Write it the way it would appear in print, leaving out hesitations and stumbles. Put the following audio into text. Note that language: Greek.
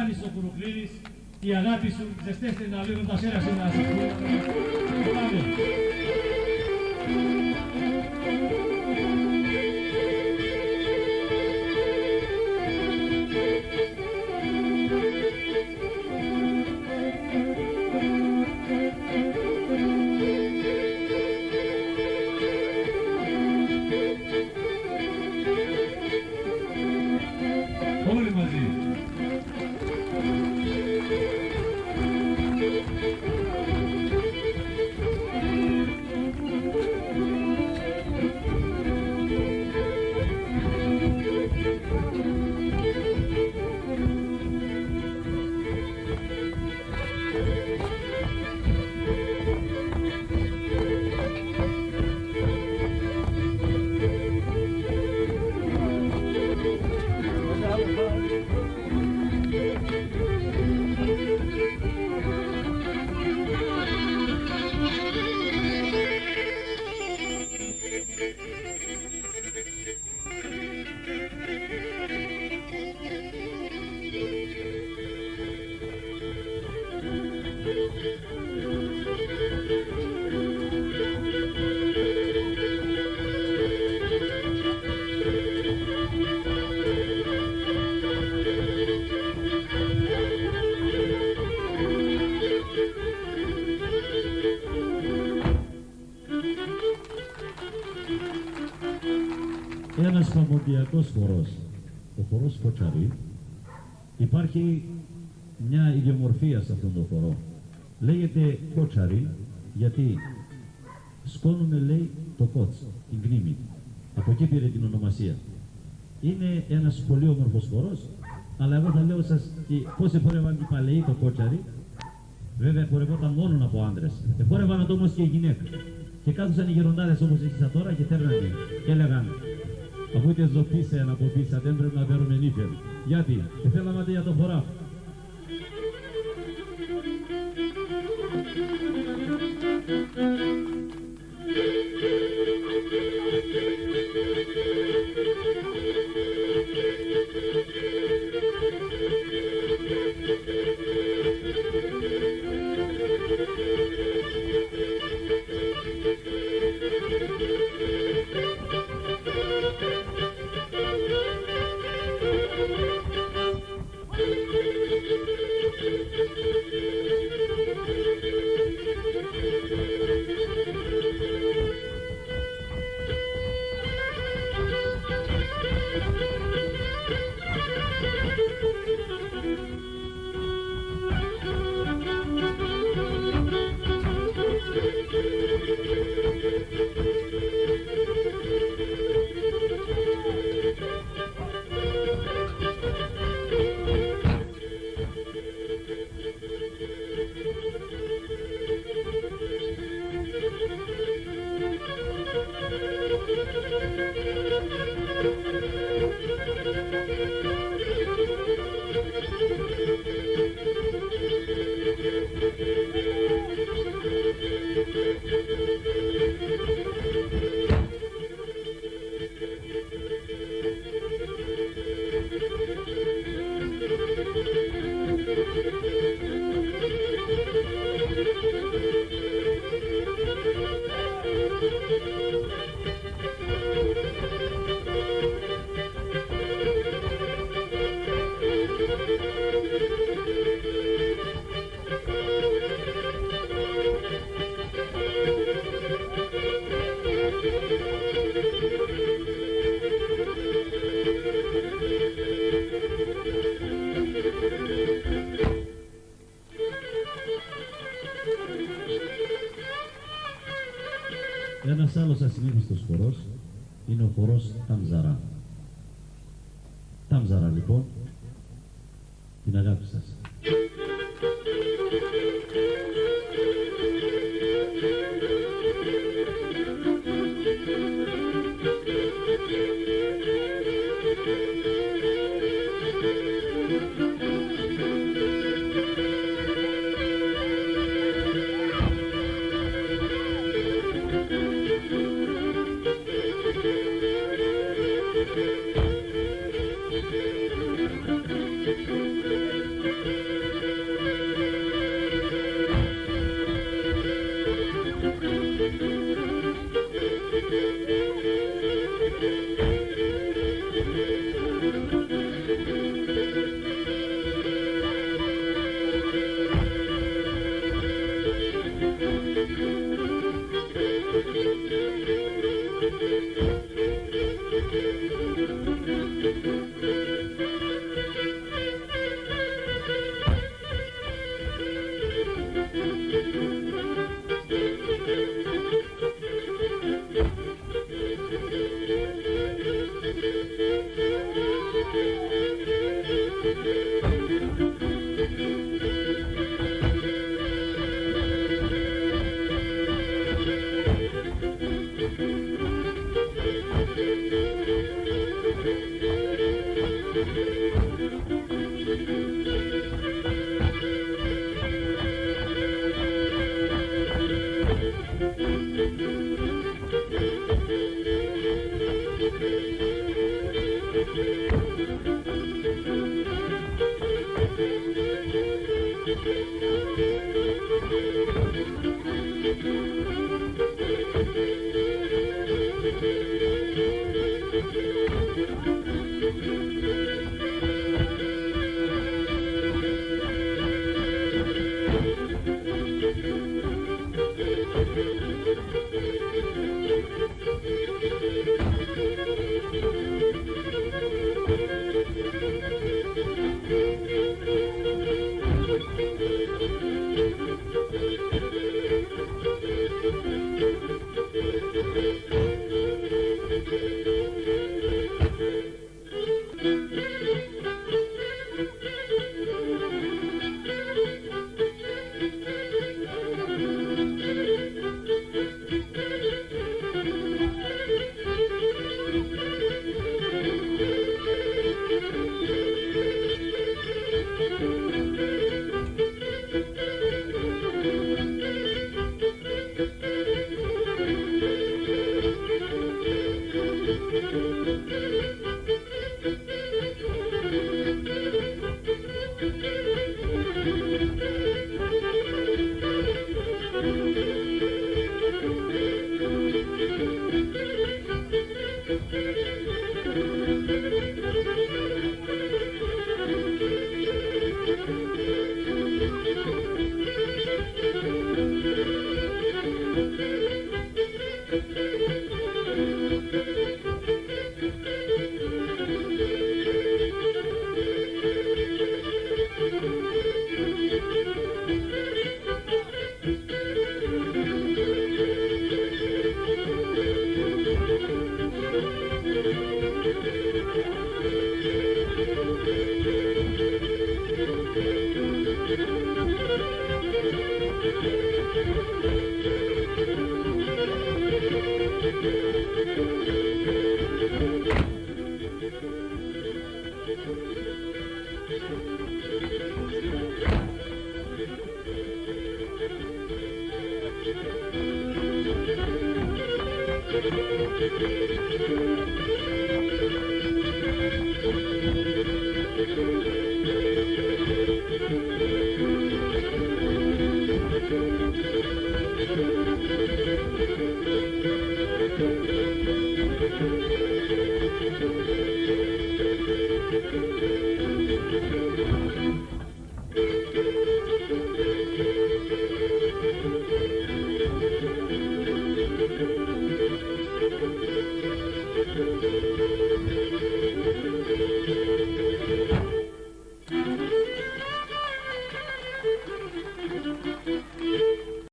Φάνης ο Κουρουκλήρης, η αγάπη σου ζεστέστε να λίγο τα σέρα σε να σας πούμε. Όλοι μαζί. Ένας παμποντιακός χορός, ο χορός Κοτσαρί, υπάρχει μια ιδιομορφία σε αυτόν τον χορό. Λέγεται Κοτσαρί γιατί σκόνουμε, λέει, το κότς, την κνήμη. Από εκεί πήρε την ονομασία. Είναι ένας πολύ όμορφος χορός, αλλά εγώ θα λέω σας πώς εφόρευαν οι παλαιοί το Κοτσαρί. Βέβαια χορευόταν μόνο από άντρες. Εφόρευαν το όμως και οι γυναίκες. Και κάθουσαν οι γεροντάδες όπως εσείς τώρα και τέρνανε και έλεγαν: αφού είτε ζωτήσε να ποτίσα, δεν πρέπει να παίρνουμε νύφερ. Γιατί, θέλαμε για το χορά. Ένας άλλος ασυνήθιστος χορός είναι ο χορός Ταμζαρά. Ταμζαρά λοιπόν, την αγάπη σας.